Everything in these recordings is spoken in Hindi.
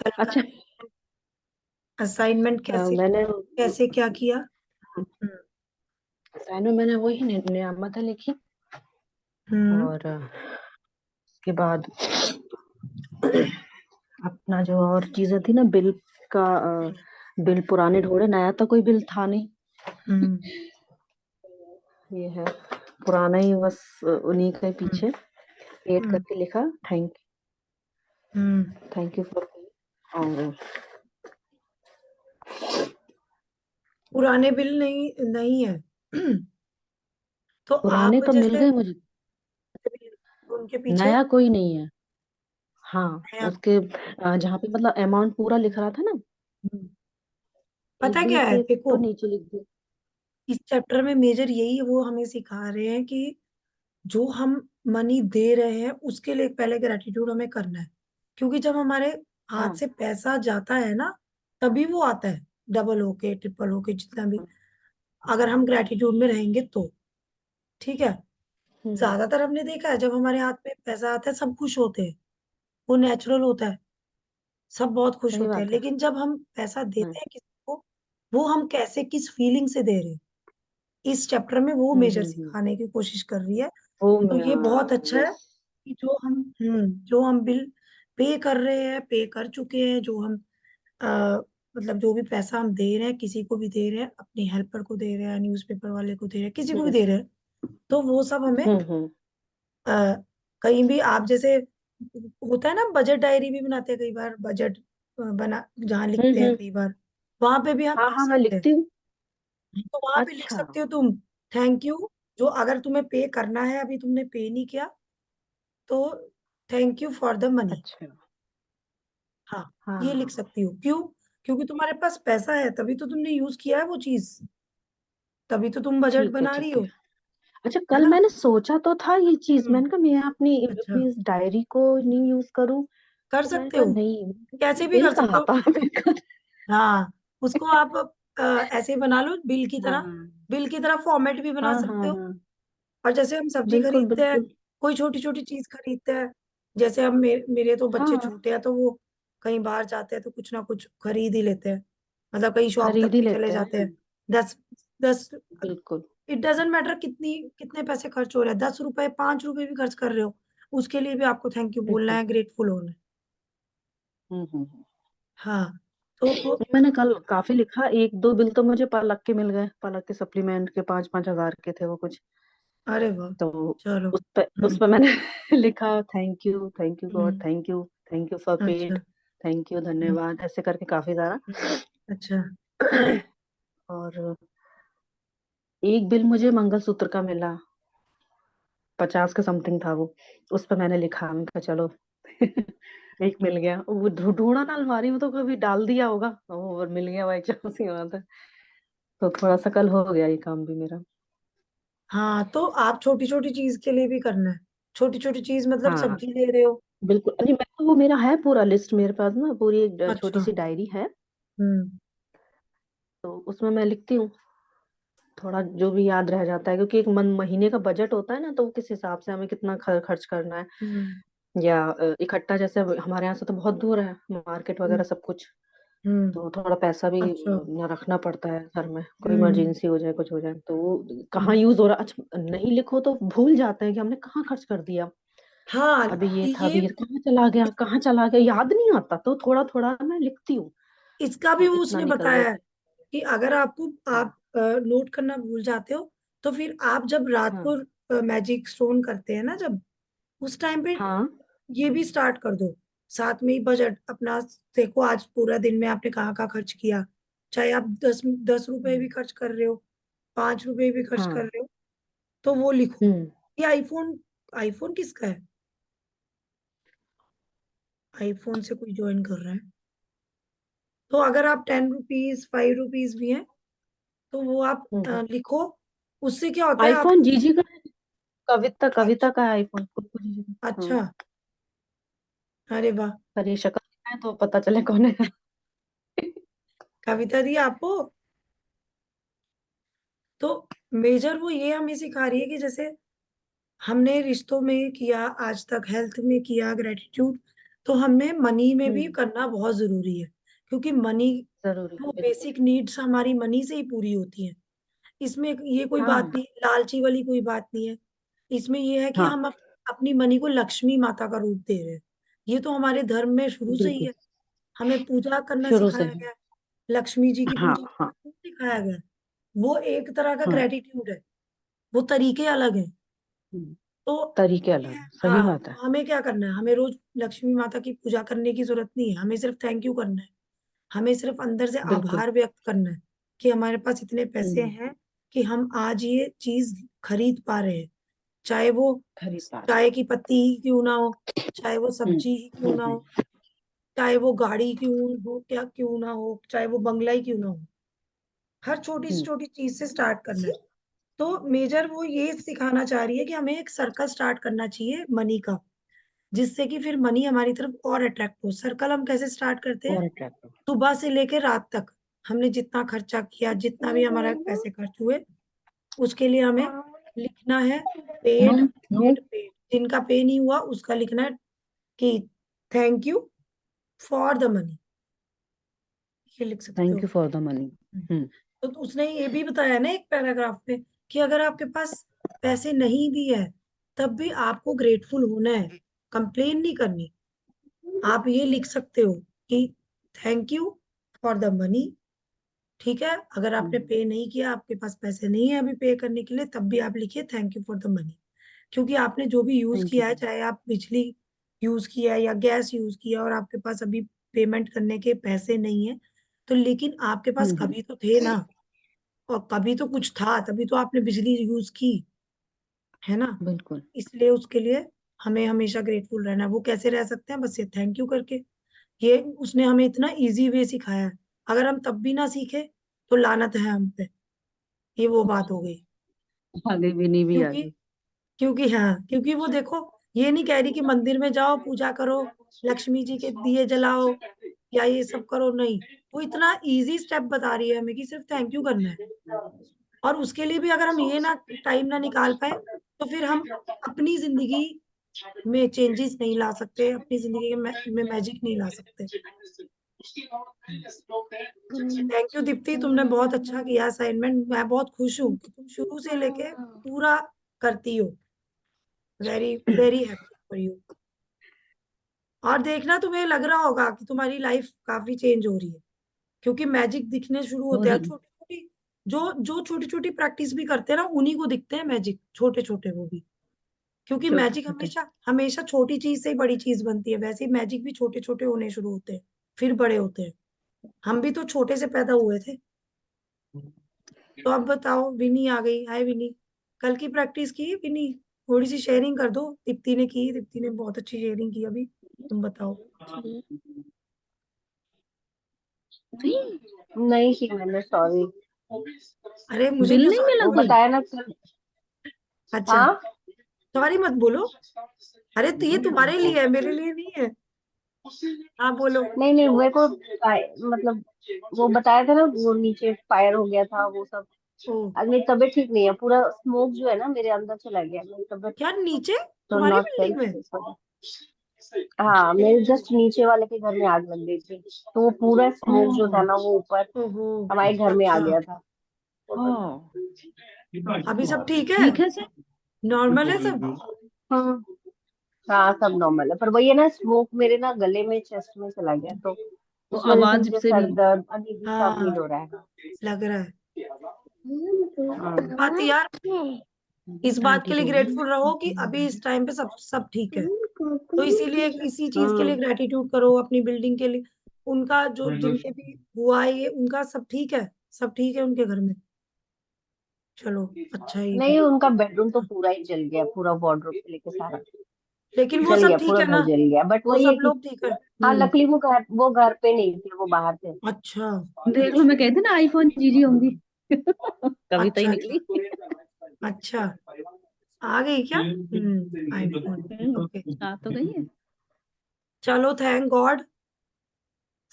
कल का अच्छा। असाइनमेंट कैसे मैंने कैसे क्या किया? हम्म। असाइनमेंट मैंने वही नियामतें लिखी। हम्म। और उसके बाद अपना जो और चीजें थी ना, बिल का बिल पुराने ढूंढे, नया तो कोई बिल था नहीं। हम्म। ये है पुराना ही बस, उन्हीं के हम्म। पीछे एड हम्म। करके लिखा, thank hmm. Thank you for. और पुराने बिल नहीं नहीं है। तो पुराने आप तो मिल जैसे गए मुझे, उनके पीछे नया कोई नहीं है। हाँ, नया। उसके जहाँ पे मतलब अमाउंट पूरा लिख रहा था ना, हम्म। पता एक बिल क्या है पे देखो, तो नीचे लिख दिया। इस चैप्टर में मेजर यही है, वो हमें सिखा रहे हैं कि जो हम मनी दे रहे हैं उसके लिए पहले ग्रेटिट्यूड हमें करना है। क्योंकि जब हमारे हाथ हाँ। से पैसा जाता है ना, तभी वो आता है, डबल होके ट्रिपल होके जितना भी, अगर हम ग्रेटिट्यूड में रहेंगे तो। ठीक है। हम्म। ज्यादातर हमने देखा है जब हमारे हाथ में पैसा आता है सब खुश होते हैं, वो नेचुरल होता है, सब बहुत खुश सही होते हैं। बात है। लेकिन जब हम पैसा हम्म देते हैं किसी को, वो हम कैसे किस फीलिंग से दे रहे हैं, इस चैप्टर में वो मेजर हम्म। सिखाने की कोशिश कर रही है। वो तो मैं ये बहुत अच्छा वो है कि जो हम बिल पे कर रहे हैं, पे कर चुके हैं, जो हम आ, मतलब जो भी पैसा हम दे रहे हैं, किसी को भी दे रहे हैं, अपनी हेल्पर को दे रहे हैं, न्यूज़पेपर वाले को दे रहे हैं, किसी को भी हम्म दे रहे हैं, तो वो सब हमें हम्म। आ, कहीं भी आप जैसे होता है ना, बजट डायरी भी बनाते हैं कई बार, बजट बना जहाँ लिखते हैं हम्म। कई बार, वहां पे भी हम हाँ लिख हाँ, मैं सकते हैं। लिखती हूँ। तो वहां पे लिख अच्छा। सकते हो तुम, थैंक यू, जो अगर तुम्हें पे करना है, अभी तुमने पे नहीं किया, तो thank you for the money. अच्छा। हाँ, ये लिख हाँ। सकती हो। क्यों? क्योंकि तुम्हारे पास पैसा है, तभी तो तुमने यूज किया है वो चीज, तभी तो तुम बजट ठीक है बना रही ठीक है। हो। अच्छा, है कल ना? मैंने सोचा तो था ये चीज, हम्म। मैंने कहा मैं अपनी अच्छा, अपनी इस डायरी को नहीं यूज करूँ। कर तो मैंने सकते कहा हो, नहीं, कैसे भी बिल कर सकते कहाँ हो। था मेरे को। हाँ, उसको आप ऐसे बना लो बिल की तरह, हाँ बिल की तरह फॉर्मेट भी बना हाँ हाँ सकते हो। हाँ। और जैसे हम सब्जी बिल्कुल खरीदते हैं, बिल्कुल। कोई छोटी छोटी चीज खरीदते हैं, जैसे हम मेरे तो बच्चे हाँ, छोटे हैं, तो वो कहीं बाहर जाते हैं तो कुछ ना कुछ खरीद ही लेते हैं, मतलब कहीं शॉप तक खरीद ही भी चले लेते जाते हैं। हैं। 10 10, बिल्कुल इट डजेंट मैटर कितनी कितने पैसे खर्च हो रहे हैं, 10 रुपए 5 रुपए भी खर्च कर रहे हो, उसके लिए भी आपको थैंक यू बोलना बिल्कुल। है, ग्रेटफुल होना है। हम्म। हाँ। तो मैंने कल काफी लिखा, एक दो बिल तो मुझे पलक के मिल गए, पलक के सप्लीमेंट के 5-5 हजार के थे वो कुछ। अरे वाह, तो चलो। उस पे मैंने लिखा, thank you God, hmm. Thank you for अच्छा। पेड, थैंक यू, हम्म। धन्यवाद, ऐसे करके काफी सारा। अच्छा। और एक बिल मुझे मंगलसूत्र का मिला, 50 का समथिंग था वो। उस पर मैंने लिखा, मैं कहा चलो एक मिल गया। वो ढूंढा ना अलमारी में, तो कभी डाल दिया होगा, और मिल गया बाई चांस ही बात है। तो थोड़ा सा कल हो गया ये काम भी मेरा। हाँ, तो आप छोटी छोटी चीज के लिए भी करना है, छोटी छोटी चीज मतलब हाँ सब्जी ले रहे हो। बिल्कुल, नहीं मैं तो, वो मेरा है पूरा लिस्ट मेरे पास ना, पूरी एक छोटी अच्छा। सी डायरी है। हम्म। तो उसमें मैं लिखती हूँ, थोड़ा जो भी याद रह जाता है, क्योंकि एक महीने का बजट होता है ना, तो किस हिसाब से हमें कितना खर्च करना है, हम्म। या इकट्ठा, जैसे अब हमारे यहाँ से तो बहुत दूर है मार्केट हम्म। वगैरह सब कुछ। हम्म। तो थोड़ा पैसा भी अच्छा। न रखना पड़ता है घर में, कोई हम्म। इमरजेंसी हो जाए, कुछ हो जाए, तो वो कहाँ हम्म। यूज हो रहा, अच्छा नहीं लिखो तो भूल जाते हैं कि हमने कहाँ खर्च कर दिया। हाँ, अभी ये था, ये अभी ये कहाँ चला गया, कहाँ चला गया, याद नहीं आता, तो थोड़ा थोड़ा मैं लिखती हूँ इसका भी कि वो इतना उसने निकल गया। बताया है कि अगर हाँ आप नोट करना भूल जाते हो, तो फिर आप जब रात हाँ को मैजिक स्टोन करते हैं ना, जब उस टाइम पे हाँ। ये भी स्टार्ट कर दो, साथ में ही बजट अपना। देखो आज पूरा दिन में आपने कहाँ कहाँ खर्च किया, चाहे आप 10 10 रुपए भी हम्म, खर्च कर रहे हो, 5 रुपए भी खर्च कर हाँ। रहे हो, तो वो लिखो। हम्म। ये आईफोन, आईफोन किसका है? आईफोन से कोई ज्वाइन कर रहा है, तो अगर आप 10 रुपीज 5 रुपीज भी हैं, तो वो आप हम्म। लिखो। उससे क्या होता है आप। आईफोन जीजी का है, कविता कविता अच्छा। का है आईफोन, कुछ जीजी का। हाँ। अच्छा। अरे वाह। पर ये शक्ल है तो पता चले कौन है। कविता दी आपको। तो मेजर वो ये हमें सिखा रही है कि जैसे हमने रिश्तों में किया, आज तक हेल्थ में किया ग्रेटिट्यूड, तो हमें मनी में भी हम्म, करना बहुत जरूरी है, क्योंकि मनी, जरूरी वो है। बेसिक नीड्स हमारी मनी से ही पूरी होती हैं। इसमें ये कोई बात हाँ नहीं, लालची वाली कोई बात नहीं है। इसमें ये है कि हाँ, हम अपनी मनी को लक्ष्मी माता का रूप दे रहे हैं। ये तो हमारे धर्म में शुरू से ही बिल्कुल, है, हमें पूजा करना शुरू से सिखाया ही। गया है, लक्ष्मी जी की हाँ पूजा हाँ करना सिखाया गया है। वो एक तरह का हाँ। ग्रेटिट्यूड है, वो तरीके अलग हैं। हम्म, तो तरीके ये अलग है, हैं, सही हाँ, बात तो है। हमें क्या करना है, हमें रोज लक्ष्मी माता की पूजा करने की जरूरत नहीं है, हमें सिर्फ थैंक यू करना है। हमें सिर्फ अंदर से बिल्कुल। आभार व्यक्त करना है कि हमारे पास इतने पैसे हम्म, हैं कि हम आज ये चीज खरीद पा रहे हैं। चाहे वो खरीद पा रहे चाय की पत्ती ही क्यों ना हो, चाहे वो हैं। सब्जी ही क्यों ना हो, चाहे वो गाड़ी क्यों हो, क्या क्यों ना हो, चाहे वो बंगला ही क्यों ना हो, हर छोटी से हम्म, छोटी चीज से स्टार्ट करना है। तो मेजर वो ये सिखाना चाह रही है कि हमें एक सर्कल स्टार्ट करना चाहिए मनी का, जिससे कि फिर मनी हमारी तरफ और अट्रैक्ट हो। सर्कल हम कैसे स्टार्ट करते हैं, और अट्रैक्टिव। सुबह से लेकर रात तक हमने जितना खर्चा किया, जितना भी हमारा पैसे खर्च हुए, उसके लिए हमें लिखना है no paid no. Paid paid. जिनका पे नहीं हुआ उसका लिखना है कि thank you for the money, ये लिख सकते थैंक हो। You for the money. हम्म। हम्म, तो उसने ये भी बताया ना एक पैराग्राफ में कि अगर आपके पास पैसे नहीं भी है, तब भी आपको ग्रेटफुल होना है, कंप्लेन नहीं करनी। आप ये लिख सकते हो कि thank you for the money. ठीक है, अगर आपने हम्म, पे नहीं किया, आपके पास पैसे नहीं है अभी पे करने के लिए, तब भी आप लिखिए thank you for the money. क्योंकि आपने जो भी यूज थैंक यू किया है, फॉर। चाहे आप बिजली यूज किया है या गैस यूज किया, और आपके पास अभी पेमेंट करने के पैसे नहीं है, तो लेकिन आपके पास हम्म, कभी तो थे ना, और कभी तो कुछ था, तभी तो आपने बिजली यूज की, है ना। बिल्कुल। इसलिए उसके लिए हमें हमेशा ग्रेटफुल रहना है। वो कैसे रह सकते हैं, बस ये थैंक यू करके। ये उसने हमें इतना इजी वे सिखाया है, अगर हम तब भी ना सीखे तो लानत है हम पे। ये वो बात हो गई। आगे भी नहीं भी क्योंकि आगे। क्योंकि हाँ, क्योंकि वो देखो, ये नहीं कह रही कि मंदिर में जाओ पूजा करो, लक्ष्मी जी के दिए जलाओ या ये सब करो, नहीं। वो इतना इजी स्टेप बता रही है हमें कि सिर्फ थैंक यू करना है। और उसके लिए भी अगर हम ये ना टाइम ना निकाल पाए, तो फिर हम अपनी जिंदगी में चेंजेस नहीं ला सकते, अपनी जिंदगी में मैजिक नहीं ला सकते। थैंक यू दीप्ति, तुमने बहुत अच्छा किया असाइनमेंट। मैं बहुत खुश हूँ कि तुम शुरू से लेके पूरा करती हो। Very very happy for you. और देखना, तुम्हें लग रहा होगा कि तुम्हारी लाइफ काफी चेंज हो रही है, क्योंकि मैजिक दिखने शुरू हो होते हैं रही है। छोटी छोटी। जो जो छोटी छोटी प्रैक्टिस भी करते हैं ना, उन्हीं को दिखते हैं मैजिक, छोटे छोटे वो भी। क्योंकि छोटे मैजिक छोटे। हमेशा हमेशा छोटी चीज से ही बड़ी चीज बनती है, वैसे ही मैजिक भी छोटे छोटे होने शुरू होते हैं, फिर बड़े होते हैं। हम भी तो छोटे से पैदा हुए थे। तो अब बताओ, विनी आ गई। हाय विनी, कल की प्रैक्टिस की विनी? थोड़ी सी शेयरिंग कर दो। दीप्ति ने की, दीप्ति ने बहुत अच्छी शेयरिंग की अभी। तुम बताओ। नहीं की मैंने, सॉरी। अरे मुझे बिल क्यों नहीं सॉरी मिला बोल कोई? रही? बताया ना कल। अच्छा, हाँ। सॉरी मत बोलो। अरे तो ये तुम्हारे लिए है, मेरे लिए नहीं है। हाँ बोलो। नहीं नहीं, मेरे को मतलब वो बताया था ना, वो नीचे फायर हो गया था वो सब। ओ, आज मेरी तबीयत ठीक नहीं है, पूरा स्मोक जो है ना मेरे अंदर चला गया, मेरी तबीयत क्या नीचे, तो तुम्हारी नॉट वेल। बिल्डिंग में? हाँ, ओ, मेरे जस्ट नीचे वाले के घर में आग लग गई थी, तो वो पूरा ओ, स्मोक जो था ना वो ऊपर ओहो। हमारे घर में आ अच्छा, गया था। हाँ, अभी सब ठीक है, ठीक है सर। नॉर्मल है सब? हाँ हाँ, सब नॉर्मल है, पर वही है ना, स्मोक मेरे ना गले में, चेस्ट में चला गया, तो तो उस वजह से आवाज मुझे से सर भी। दर्द अजीब सा फील हाँ, हो रहा है। लग रहा है। बात हाँ। यार, इस बात के आंटी लिए बोल रही ग्रेटफुल रहो कि अभी इस टाइम पे सब सब ठीक है। तो हम्म। इसीलिए इसी चीज के लिए ग्रेटिट्यूड करो, अपनी बिल्डिंग के लिए। उनका जो जिनके भी हुआ है ये, उनका सब ठीक है, सब ठीक है उनके घर में। चलो, अच्छा ही भी। नहीं, उनका बेडरूम तो पूरा ही जल गया, पूरा वार्डरोब से लेके सारा लेकिन वो जल सब गया, ठीक पूरा है घर ना? जल गया, बट वो वही है सब कि लोग ठीक है? हाँ, हम्म। लकली वो घर पे नहीं थे, वो बाहर थे। अच्छा, देख लो, मैं कहती ना आईफोन जीजी होंगी। कविता ही अच्छा, अच्छा, निकली। अच्छा। आ गई क्या? आईफोन। ओके। आ तो गई है। चलो, थैंक गॉड,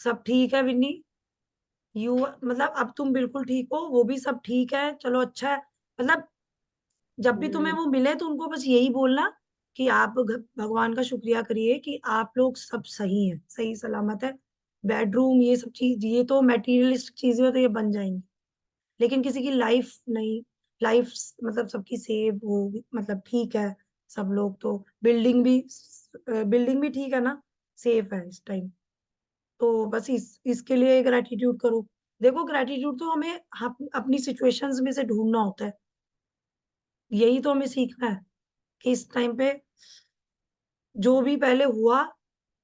सब ठीक है विन्नी। यू मतलब अब तुम बिल्कुल ठीक हो, वो भी सब ठीक है, चलो अच्छा है। मतलब जब भी तुम्हें हम्म, वो मिले तो उनको बस यही बोलना कि आप भगवान का शुक्रिया करिए कि आप लोग सब सही हैं, सही सलामत है। बेडरूम ये सब चीज, ये तो मेटीरियलिस्टिक चीजें हो तो ये बन जाएंगी, लेकिन किसी की लाइफ नहीं। लाइफ मतलब सबकी सेव हो, मतलब ठीक है। सब लोग तो बिल्डिंग भी ठीक है ना, सेफ है इस टाइम। तो बस इसके लिए ग्रेटिट्यूड करो। देखो ग्रेटिट्यूड तो हमें अपनी सिचुएशंस में से ढूंढना होता है। यही तो हमें सीखना है कि इस टाइम पे जो भी पहले हुआ,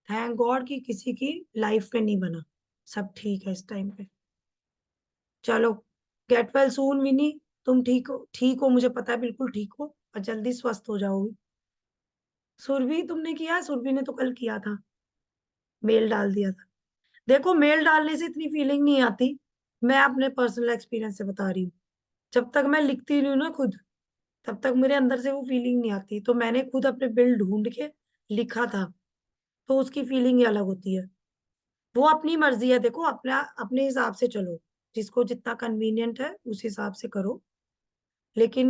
थैंक गॉड कि किसी की लाइफ में नहीं बना। सब ठीक है इस टाइम पे। चलो, गेट वेल सून विनी। तुम ठीक हो, मुझे पता है बिल्कुल ठीक हो, और जल्दी स्वस्थ हो जाओगी। सुरभि तुमने किया? सुरभि ने तो कल किया था, मेल डाल दिया था। देखो मेल डालने से इतनी फीलिंग नहीं आती। मैं अपने पर्सनल एक्सपीरियंस से बता रही हूँ। जब तक मैं लिखती नहीं हूँ ना खुद, तब तक मेरे अंदर से वो फीलिंग नहीं आती। तो मैंने खुद अपने बिल ढूंढ के लिखा था, तो उसकी फीलिंग ही अलग होती है। वो अपनी मर्जी है, देखो अपना अपने हिसाब से चलो, जिसको जितना कन्वीनियंट है उस हिसाब से करो। लेकिन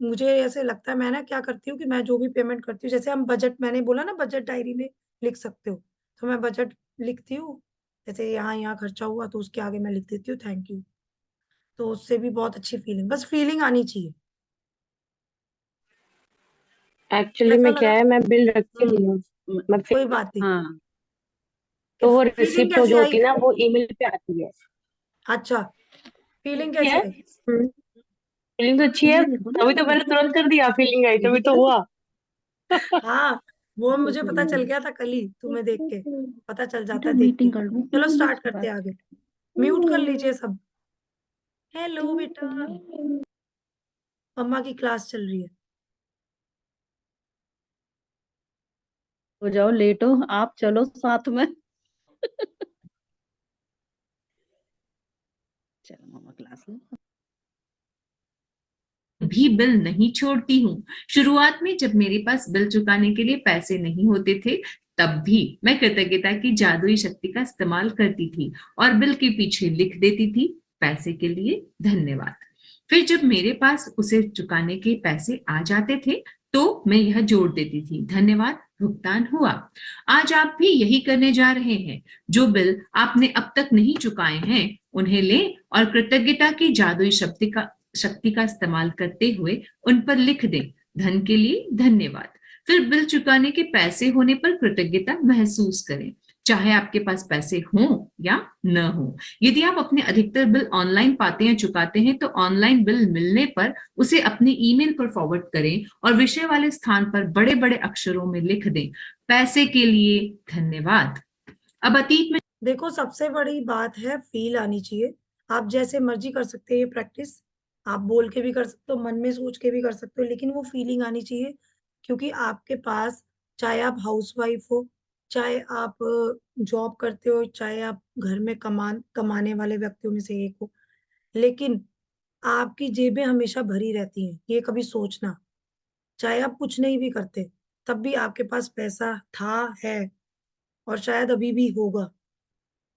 मुझे ऐसे लगता है, मैं ना क्या करती हूँ कि मैं जो भी पेमेंट करती हूँ, जैसे हम बजट, मैंने बोला ना बजट डायरी में लिख सकते हो, तो मैं बजट लिखती हूँ। जैसे यहाँ यहाँ खर्चा हुआ तो उसके आगे मैं लिख देती हूँ थैंक यू। तो उससे भी बहुत अच्छी फीलिंग, बस फीलिंग आनी चाहिए। एक्चुअली कैसा में क्या लगा? है, मैं बिल रखती नहीं हूँ। मैं कोई फिर, बात नहीं। हाँ, तो वो फीलिंग रिसिप्ट कैसे जो आई होती है ना, फिर? वो ईमेल पे आती है। अच्छा, फीलिंग अच्छी कैसी है। आई? फीलिंग तो अच्छी है, तभी तो मैंने तुरंत कर दिया, फीलिंग आई तभी तो हुआ। हाँ, वो मुझे पता चल गया था कल ही, तुम्हें देख के पता चल जाता है देख के। चलो स्टार्ट करते हैं आगे। म्यूट कर लीजिए सब। हेलो बेटा, मम्मा की क्लास चल रही है। हो जाओ, लेट हो आप, चलो साथ में। चलो मामा क्लास में। भी बिल नहीं छोड़ती हूँ। शुरुआत में जब मेरे पास बिल चुकाने के लिए पैसे नहीं होते थे, तब भी मैं कृतज्ञता की जादुई शक्ति का इस्तेमाल करती थी और बिल के पीछे लिख देती थी, पैसे के लिए धन्यवाद। फिर जब मेरे पास उसे चुकाने के पैसे आ जाते थे, तो मैं यह जोड़ देती थी, धन्यवाद, भुगतान हुआ। आज आप भी यही करने जा रहे हैं। जो बिल आपने अब तक नहीं चुकाए हैं, उन्हें लें और कृतज्ञता की जादुई शक्ति का इस्तेमाल करते हुए उन पर लिख दें, धन के लिए धन्यवाद। फिर बिल चुकाने के पैसे होने पर कृतज्ञता महसूस करें, चाहे आपके पास पैसे हों या न हो। यदि आप अपने अधिकतर बिल ऑनलाइन पाते हैं, चुकाते हैं, तो ऑनलाइन बिल मिलने पर उसे अपने ईमेल पर फॉरवर्ड करें और विषय वाले स्थान पर बड़े बड़े अक्षरों में लिख दें, पैसे के लिए धन्यवाद। अब अतीत में देखो सबसे बड़ी बात है फील आनी चाहिए। आप जैसे मर्जी कर सकते हैं ये प्रैक्टिस, आप बोल के भी कर सकते हो, मन में सोच के भी कर सकते हो, लेकिन वो फीलिंग आनी चाहिए। क्योंकि आपके पास, चाहे आप हाउसवाइफ हो, चाहे आप जॉब करते हो, चाहे आप घर में कमाने वाले व्यक्तियों में से एक हो, लेकिन आपकी जेबें हमेशा भरी रहती हैं, ये कभी सोचना। चाहे आप कुछ नहीं भी करते, तब भी आपके पास पैसा था, है, और शायद अभी भी होगा।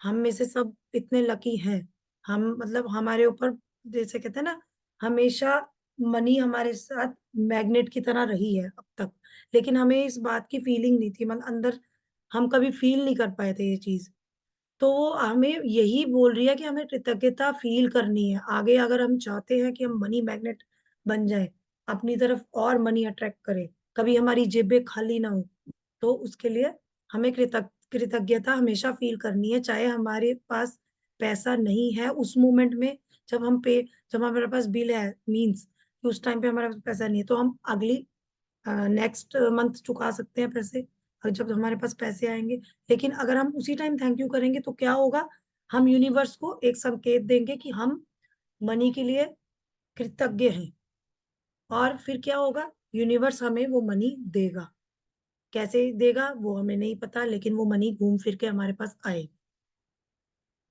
हम में से सब इतने लकी हैं। हम मतलब हमारे ऊपर, जैसे कहते हैं ना, हमेशा मनी हमारे साथ मैग्नेट की तरह रही है अब तक। लेकिन हमें इस बात की फीलिंग नहीं थी, मतलब अंदर हम कभी फील नहीं कर पाए थे ये चीज। तो वो हमें यही बोल रही है कि हमें कृतज्ञता फील करनी है। आगे अगर हम चाहते हैं कि हम मनी मैग्नेट बन जाए, अपनी तरफ और मनी अट्रैक्ट करें, कभी हमारी जेबें खाली ना हो, तो उसके लिए हमें कृतज्ञता हमेशा फील करनी है। चाहे हमारे पास पैसा नहीं है उस मोमेंट में, जब हम पे जब हमारे पास बिल है, मींस कि उस टाइम पे हमारे पास पैसा नहीं है, तो हम अगली नेक्स्ट मंथ चुका सकते हैं पैसे, और जब हमारे पास पैसे आएंगे। लेकिन अगर हम उसी टाइम थैंक यू करेंगे तो क्या होगा, हम यूनिवर्स को एक संकेत देंगे कि हम मनी के लिए कृतज्ञ हैं। और फिर क्या होगा, यूनिवर्स हमें वो मनी देगा। कैसे देगा वो हमें नहीं पता, लेकिन वो मनी घूम फिर के हमारे पास आएगी।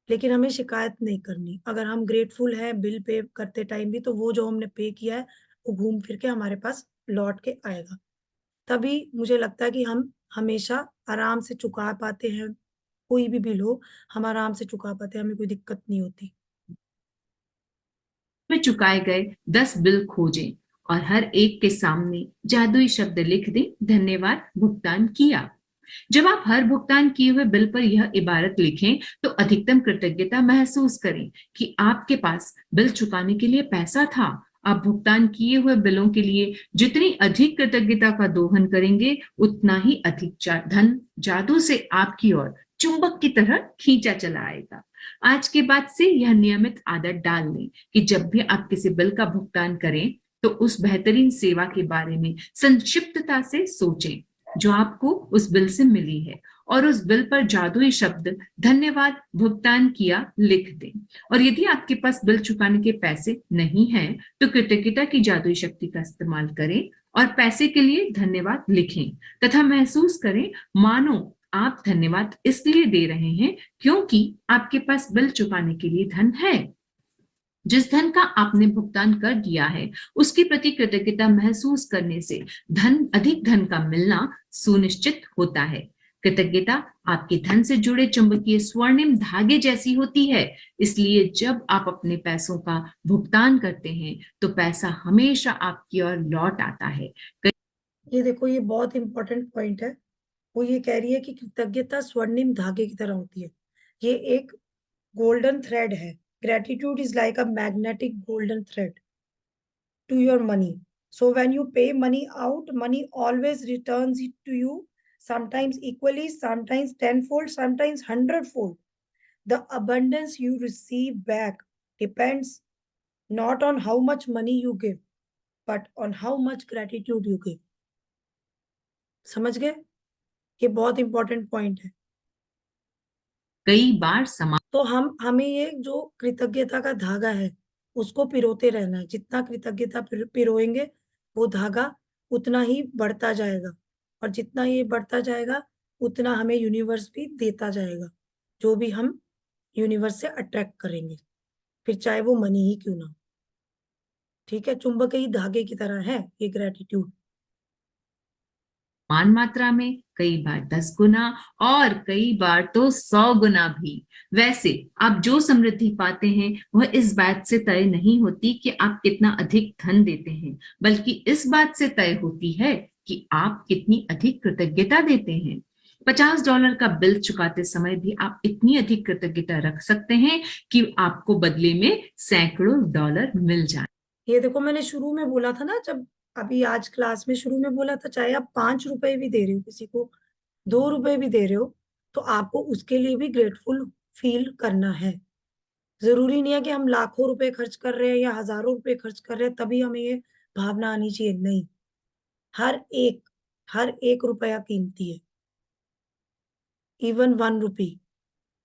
लेकिन हमें शिकायत नहीं करनी। अगर हम ग्रेटफुल हैं बिल पे करते टाइम भी, तो वो जो हमने पे किया है वो घूम फिर के हमारे पास लौट के आएगा। तभी मुझे लगता है कि हम हमेशा आराम से चुका पाते हैं। कोई भी बिल हो, हम आराम से चुका पाते हैं, हमें कोई दिक्कत नहीं होती। चुकाए गए 10 बिल खोजें और हर एक के सामने जादुई शब्द लिख दें, धन्यवाद, भुगतान किया। जब आप हर भुगतान किए हुए बिल पर यह इबारत लिखें तो अधिकतम कृतज्ञता महसूस करें कि आपके पास बिल चुकाने के लिए पैसा था। आप भुगतान किए हुए बिलों के लिए जितनी अधिक कृतज्ञता का दोहन करेंगे, उतना ही अधिक धन जादू से आपकी ओर चुंबक की तरह खींचा चला आएगा। आज के बाद से यह नियमित आदत डाल लें कि जब भी आप किसी बिल का भुगतान करें तो उस बेहतरीन सेवा के बारे में संक्षिप्तता से सोचें जो आपको उस बिल से मिली है, और उस बिल पर जादुई शब्द धन्यवाद, भुगतान किया लिख दें। और यदि आपके पास बिल चुकाने के पैसे नहीं हैं, तो कृतज्ञता की जादुई शक्ति का इस्तेमाल करें और पैसे के लिए धन्यवाद लिखें तथा महसूस करें मानो आप धन्यवाद इसलिए दे रहे हैं क्योंकि आपके पास बिल चुकाने के लिए धन है। जिस धन का आपने भुगतान कर दिया है उसके प्रति कृतज्ञता महसूस करने से अधिक धन का मिलना सुनिश्चित होता है। कृतज्ञता आपके धन से जुड़े चुंबकीय स्वर्णिम धागे जैसी होती है, इसलिए जब आप अपने पैसों का भुगतान करते हैं तो पैसा हमेशा आपकी ओर लौट आता है। ये देखो, ये बहुत इंपॉर्टेंट पॉइंट है। वो ये कह रही है कि कृतज्ञता स्वर्णिम धागे की तरह होती है। ये एक गोल्डन थ्रेड है। Gratitude is like a magnetic golden thread to your money. So when you pay money out, money always returns it to you, sometimes equally, sometimes tenfold, sometimes hundredfold. The abundance you receive back depends not on how much money you give, but on how much gratitude you give. समझ गए? ये बहुत इंपॉर्टेंट पॉइंट है। कई बार तो हमें ये जो कृतज्ञता का धागा है उसको पिरोते रहना है। जितना कृतज्ञता पिरोएंगे वो धागा उतना ही बढ़ता जाएगा, और जितना ये बढ़ता जाएगा उतना हमें यूनिवर्स भी देता जाएगा, जो भी हम यूनिवर्स से अट्रैक्ट करेंगे, फिर चाहे वो मनी ही क्यों ना। ठीक है, चुंबकीय धागे की तरह है ये ग्रेटिट्यूड। समान मात्रा में, कई बार 10 गुना और कई बार तो 100 गुना भी। वैसे आप जो समृद्धि पाते हैं वह इस बात से तय नहीं होती कि आप कितना अधिक धन देते हैं, बल्कि इस बात से तय होती है कि आप कितनी अधिक कृतज्ञता देते हैं। $50 का बिल चुकाते समय भी आप इतनी अधिक कृतज्ञता रख सकते हैं कि आपको बदले में सैकड़ों डॉलर मिल जाए। ये देखो, मैंने शुरू में बोला था ना, जब अभी आज क्लास में शुरू में बोला था, चाहे आप 5 रुपए भी दे रहे हो किसी को, 2 रुपए भी दे रहे हो, तो आपको उसके लिए भी ग्रेटफुल फील करना है। जरूरी नहीं है कि हम लाखों रुपए खर्च कर रहे हैं या हजारों रुपए खर्च कर रहे हैं तभी हमें ये भावना आनी चाहिए। नहीं, हर एक रुपया कीमती है, इवन 1 रुपी।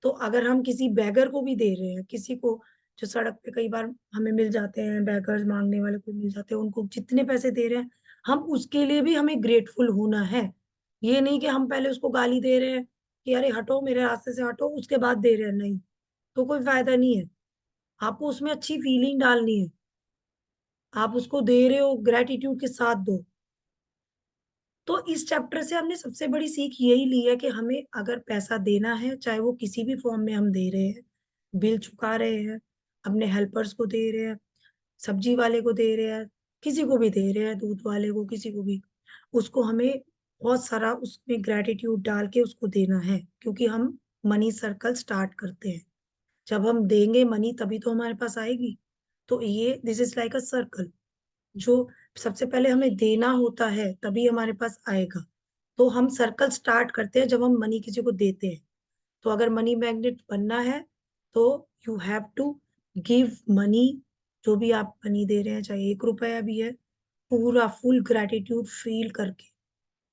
तो अगर हम किसी बैगर को भी दे रहे हैं, किसी को जो सड़क पे कई बार हमें मिल जाते हैं, बैगर्स मांगने वाले को मिल जाते हैं, उनको जितने पैसे दे रहे हैं हम उसके लिए भी हमें ग्रेटफुल होना है। ये नहीं कि हम पहले उसको गाली दे रहे हैं कि अरे हटो, मेरे रास्ते से हटो, उसके बाद दे रहे हैं। नहीं, तो कोई फायदा नहीं है। आपको उसमें अच्छी फीलिंग डालनी है। आप उसको दे रहे हो, ग्रेटिट्यूड के साथ दो। तो इस चैप्टर से हमने सबसे बड़ी सीख यही ली है कि हमें अगर पैसा देना है, चाहे वो किसी भी फॉर्म में हम दे रहे हैं, बिल चुका रहे हैं, अपने हेल्पर्स को दे रहे हैं, सब्जी वाले को दे रहे हैं, किसी को भी दे रहे हैं, दूध वाले को, किसी को भी, उसको हमें बहुत सारा उसमें ग्रेटिट्यूड डाल के उसको देना है, क्योंकि हम मनी सर्कल स्टार्ट करते हैं। जब हम देंगे मनी तभी तो हमारे पास आएगी। तो ये this is like a circle, जो सबसे पहले हमें देना होता है तभी हमारे पास आएगा। तो हम सर्कल स्टार्ट करते हैं जब हम मनी किसी को देते हैं। तो अगर मनी मैग्नेट बनना है तो you have to give money. जो भी आप मनी दे रहे हैं, चाहे 1 रुपया भी है, पूरा फुल ग्रेटिट्यूड फील करके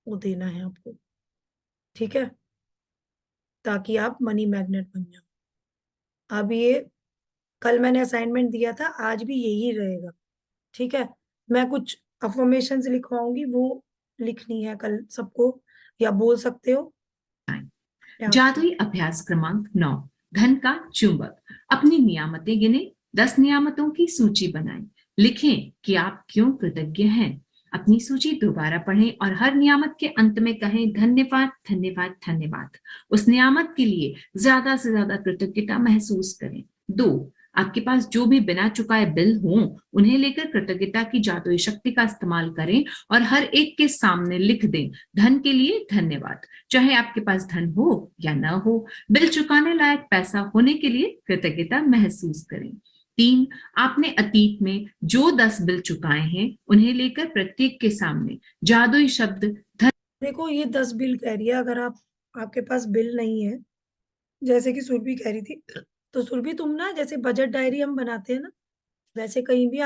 वो देना है आपको। ठीक है, ताकि आप मनी मैग्नेट बन जाओ। अब ये कल मैंने असाइनमेंट दिया था, आज भी यही रहेगा। ठीक है, मैं कुछ अफर्मेशंस लिखवाऊंगी, वो लिखनी है कल सबको, या बोल सकते हो। जादुई अभ्यास क्रमांक 9, धन का चुंबक। अपनी नियामतें गिने, 10 नियामतों की सूची बनाएं। लिखें कि आप क्यों कृतज्ञ हैं। अपनी सूची दोबारा पढ़ें और हर नियामत के अंत में कहें धन्यवाद, धन्यवाद, धन्यवाद। उस नियामत के लिए ज्यादा से ज्यादा कृतज्ञता महसूस करें। 2, आपके पास जो भी बिना चुकाए बिल हों, उन्हें लेकर कृतज्ञता की जादुई शक्ति का इस्तेमाल करें और हर एक के सामने लिख दें, धन के लिए धन्यवाद। चाहे आपके पास धन हो या न हो, बिल चुकाने लायक पैसा होने के लिए कृतज्ञता महसूस करें। 3, आपने अतीत में जो 10 बिल चुकाए हैं, उन्हें लेकर प्रत्येक के सामने जादुई शब्द धन। देखो ये 10 बिल कह रही है, अगर आपके पास बिल नहीं है, जैसे कि सुरभि कह रही थी, तो सुरभि तुम ना जैसे बजट डायरी हम बनाते हैं ना, वैसे कहीं भी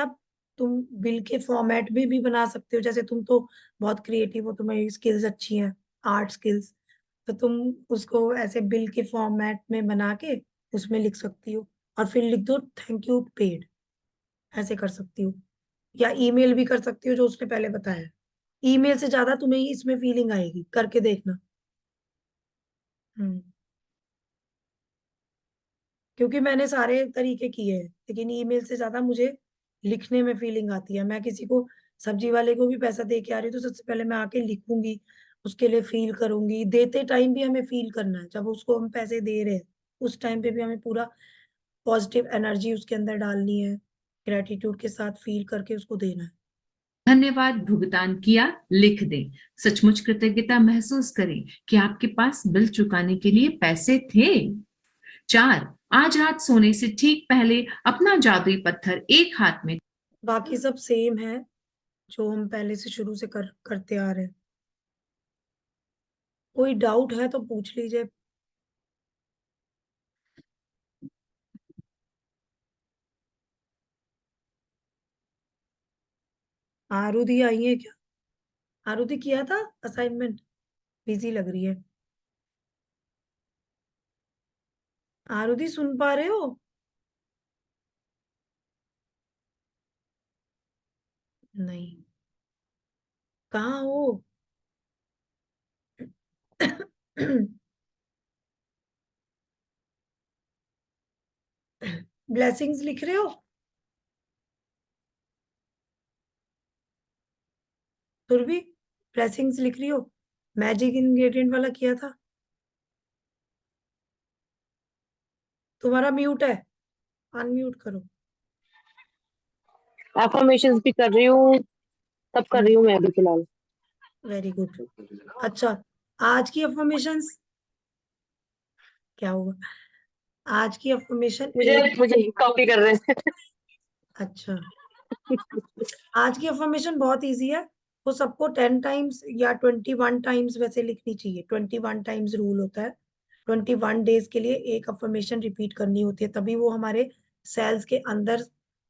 तुम बिल के फॉर्मेट में भी बना सकते हो। जैसे तुम तो बहुत क्रिएटिव हो, तुम्हारी स्किल्स अच्छी हैं, आर्ट स्किल्स, तो तुम उसको ऐसे बिल के फॉर्मेट में बना के उसमें लिख सकती हो और फिर लिख दो थैंक यू पेड, ऐसे कर सकती हो। या ईमेल भी कर सकती हो, जो उसने पहले बताया। ईमेल से ज्यादा तुम्हें इसमें फीलिंग आएगी, करके देखना। क्योंकि मैंने सारे तरीके किए हैं, लेकिन ईमेल से ज्यादा मुझे लिखने में फीलिंग आती है। मैं किसी को, सब्जी वाले को भी पैसा दे के आ रही हूँ, तो सबसे पहले मैं आके लिखूंगी, उसके लिए फील करूंगी। देते टाइम भी हमें फील करना है, जब उसको हम पैसे दे रहे हैं उस टाइम पे भी हमें पूरा पॉजिटिव एनर्जी उसके अंदर डालनी है, ग्रेटिट्यूड के साथ फील करके उसको देना है। धन्यवाद भुगतान किया लिख दें। सचमुच कृतज्ञता महसूस करें कि आपके पास बिल चुकाने के लिए पैसे थे। 4, आज रात सोने से ठीक पहले अपना जादुई पत्थर एक हाथ में। बाकी सब सेम है जो हम पहले से शुरू से करते आ रहे हैं। कोई डाउट है तो पूछ लीजिए। आरुधि आई है क्या? आरुधि किया था असाइनमेंट? बिजी लग रही है। आरुधि सुन पा रहे हो? नहीं, कहाँ हो? ब्लेसिंग्स लिख रहे हो? सुरभि, ब्लेसिंग्स लिख रही हो? मैजिक इंग्रेडिएंट वाला किया था? तुम्हारा म्यूट है, अनम्यूट करो। एफर्मेशंस भी कर रही हूँ, सब कर रही हूँ मैं अभी फिलहाल। Very good. अच्छा, आज की अफर्मेशंस क्या होगा? आज की अफर्मेशन मुझे कॉपी कर रहे हैं। अच्छा, आज की अफर्मेशन बहुत इजी है। वो सबको 10 टाइम्स या 21 टाइम्स वैसे लिखनी चाहिए। 21 टाइम्स रूल होता है। 21 डेज के लिए एक अफर्मेशन रिपीट करनी होती है, तभी वो हमारे सेल्स के अंदर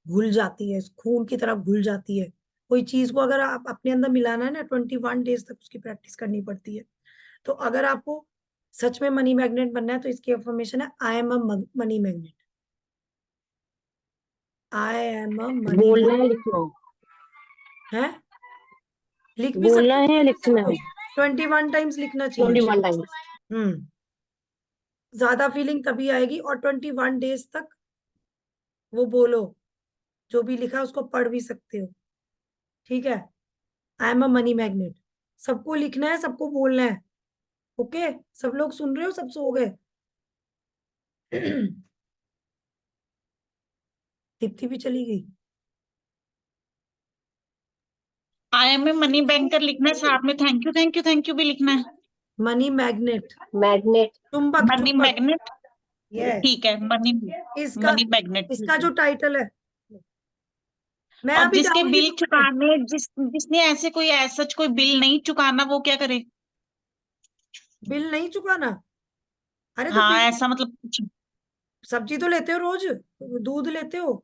घुल जाती है, खून की तरह घुल जाती है। कोई चीज को अगर आप अपने अंदर मिलाना है ना, 21 डेज तक उसकी प्रैक्टिस करनी पड़ती है। तो अगर आपको सच में मनी मैग्नेट बनना है, तो इसकी अफर्मेशन है I am a money magnet. I am a money बोलना है, मैग्नेट। लिखना है, लिख भी बोलना सकते है, लिखना हो, है 21 टाइम्स लिखना चाहिए। 21 टाइम्स। ज्यादा फीलिंग तभी आएगी, और 21 डेज तक वो बोलो, जो भी लिखा है उसको पढ़ भी सकते हो। ठीक है, I am a money magnet सबको लिखना है, सबको बोलना है। ओके, सब लोग सुन रहे हो? सब सो गए? दीप्ति भी चली गई। I am a money banker लिखना है, साथ में थैंक यू भी लिखना है। मनी मैग्नेट, मैग्नेट, चुंबक मनी चुंबक। मैग्नेट, यस, ठीक है। मनी इसका मनी मैग्नेट, इसका जो टाइटल है, मैं और अभी जिसके डालूंगी बिल तुम्हें। चुकाने, जिसने ऐसे कोई सच कोई बिल नहीं चुकाना, वो क्या करे? बिल नहीं चुकाना? अरे तो हाँ, बिल, ऐसा मतलब कुछ सब्जी तो लेते हो रोज, दूध लेते हो,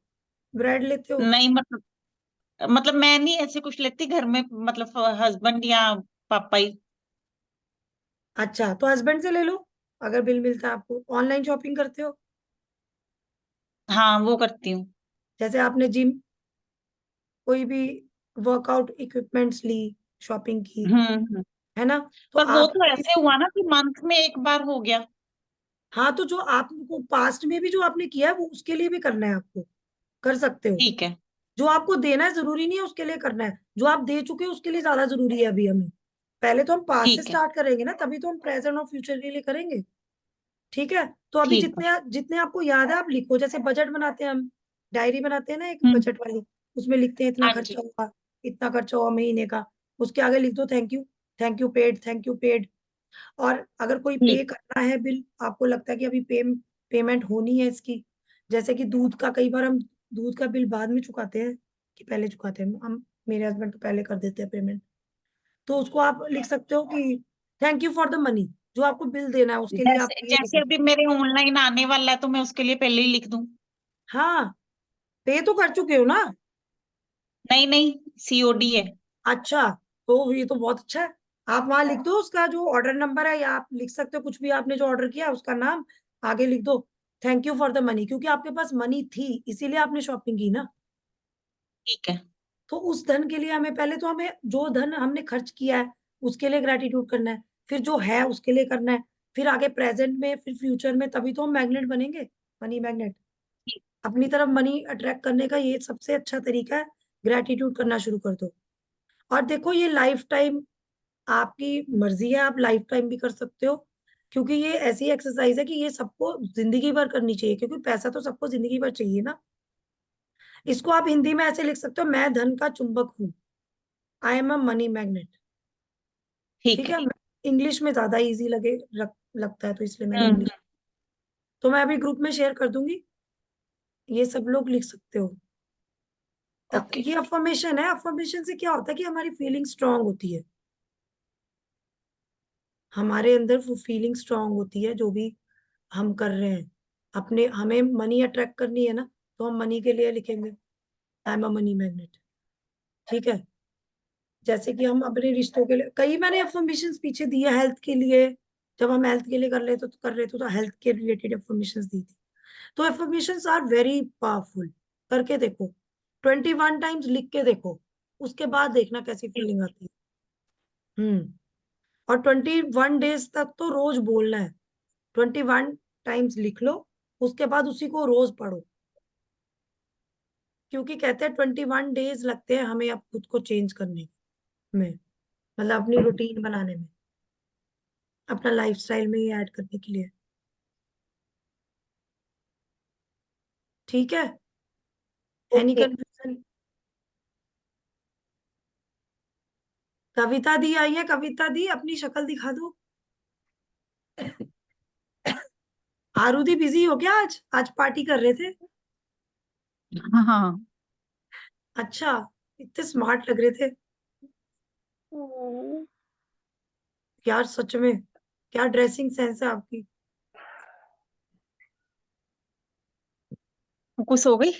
ब्रेड लेते हो। नहीं। मतलब मैं नहीं ऐसे कुछ लेती घर में, मतलब हस्बैंड या पापा ही। अच्छा, तो हस्बैंड से ले लो, अगर बिल मिलता है आपको। ऑनलाइन शॉपिंग करते हो? हाँ, वो करती हूँ। जैसे आपने जिम, कोई भी वर्कआउट इक्विपमेंट्स ली, शॉपिंग की, हम्म। है ना? तो पर वो आप, तो ऐसे हुआ ना कि मंथ में एक बार हो गया। हाँ, तो जो आपको पास्ट में भी जो आपने किया है, वो उसके लिए भी करना है आपको, कर सकते हो। ठीक है, जो आपको देना है जरूरी नहीं है उसके लिए करना है, जो आप दे चुके हो उसके लिए ज्यादा जरूरी है अभी हमें। पहले तो हम पास्ट से ठीक है। स्टार्ट करेंगे ना, तभी तो हम प्रेजेंट और फ्यूचर के लिए करेंगे। ठीक है, तो अभी ठीक है। जितने जितने आपको याद है आप लिखो, जैसे बजट बनाते हैं हम, डायरी बनाते हैं ना एक हम्म। बजट वाली, उसमें लिखते हैं इतना हाँ खर्चा जी। हुआ, इतना खर्चा हुआ महीने का, उसके आगे लिख दो thank you, thank you paid, thank you paid. और अगर कोई पे ठीक। करना है बिल, आपको लगता है कि अभी पेमेंट होनी है इसकी, जैसे कि दूध का, कई बार हम दूध का बिल बाद में चुकाते हैं कि पहले चुकाते हैं हम, मेरे हस्बैंड तो पहले कर देते हैं पेमेंट, तो उसको आप लिख सकते हो कि thank you for the money, जो आपको बिल देना है उसके लिए आप जैसे पे कर जैसे दो। अभी मेरे ऑनलाइन आने वाला है तो मैं उसके लिए पहले ही लिख दूं? हाँ, पे तो कर चुके हो ना। नहीं नहीं, सीओडी है। अच्छा, तो ये तो बहुत अच्छा है, आप वहां लिख दो उसका जो ऑर्डर नंबर है, या आप लिख सकते हो कुछ भी आपने जो ऑर्डर किया उसका नाम, आगे लिख दो thank you for the money, क्योंकि आपके पास मनी थी इसीलिए आपने शॉपिंग की ना। ठीक है। तो उस धन के लिए हमें पहले तो हमें जो धन हमने खर्च किया है उसके लिए ग्रेटिट्यूड करना है, फिर जो है उसके लिए करना है, फिर आगे प्रेजेंट में, फिर फ्यूचर में, तभी तो हम मैग्नेट बनेंगे, मनी मैग्नेट। ठीक। अपनी तरफ मनी अट्रैक्ट करने का ये सबसे अच्छा तरीका है, ग्रेटिट्यूड करना शुरू कर दो। और देखो ये लाइफ टाइम आपकी मर्जी है, आप लाइफ टाइम भी कर सकते हो, क्योंकि ये ऐसी एक्सरसाइज है कि ये सबको जिंदगी भर करनी चाहिए, क्योंकि पैसा तो सबको जिंदगी भर चाहिए ना। इसको आप हिंदी में ऐसे लिख सकते हो, मैं धन का चुंबक हूँ, I am a money magnet. ठीक ठीक है। है, इंग्लिश में ज्यादा इजी लगता है, तो इसलिए मैंने हम्म। इंग्लिश, तो मैं अभी ग्रुप में शेयर कर दूंगी, ये सब लोग लिख सकते हो। ओके। ये अफर्मेशन है, अफर्मेशन से क्या होता है कि हमारी फीलिंग स्ट्रांग होती है, हमारे अंदर वो फीलिंग स्ट्रांग होती है, जो भी हम कर रहे हैं, अपने, हमें मनी अट्रैक्ट करनी है ना, तो हम मनी के लिए लिखेंगे I am a money magnet. ठीक है, जैसे कि हम अपने रिश्तों के लिए, कई मैंने अफर्मेशंस पीछे दी है, हेल्थ के लिए, जब हम हेल्थ के लिए कर रहे थे तो हेल्थ के रिलेटेड अफर्मेशंस दी थी। तो अफर्मेशंस आर वेरी पावरफुल, करके देखो, 21 टाइम्स लिख के देखो, उसके बाद देखना कैसी ठीक। फीलिंग आती है। और 21 डेज तक तो रोज बोलना है, 21 टाइम्स लिख लो, उसके बाद उसी को रोज पढ़ो, क्योंकि कहते हैं 21 डेज लगते हैं हमें अब खुद को चेंज करने में, मतलब अपनी रूटीन बनाने में, अपना लाइफस्टाइल में ही ऐड करने के लिए। ठीक है, एनी ओके। कंफ्यूजन? कविता दी आई है, कविता दी अपनी शक्ल दिखा दो। आरुधि बिजी हो क्या? आज पार्टी कर रहे थे? हाँ हाँ। अच्छा, इतने स्मार्ट लग रहे थे यार, सच में, क्या ड्रेसिंग सेंस है आपकी। कुछ हो गई?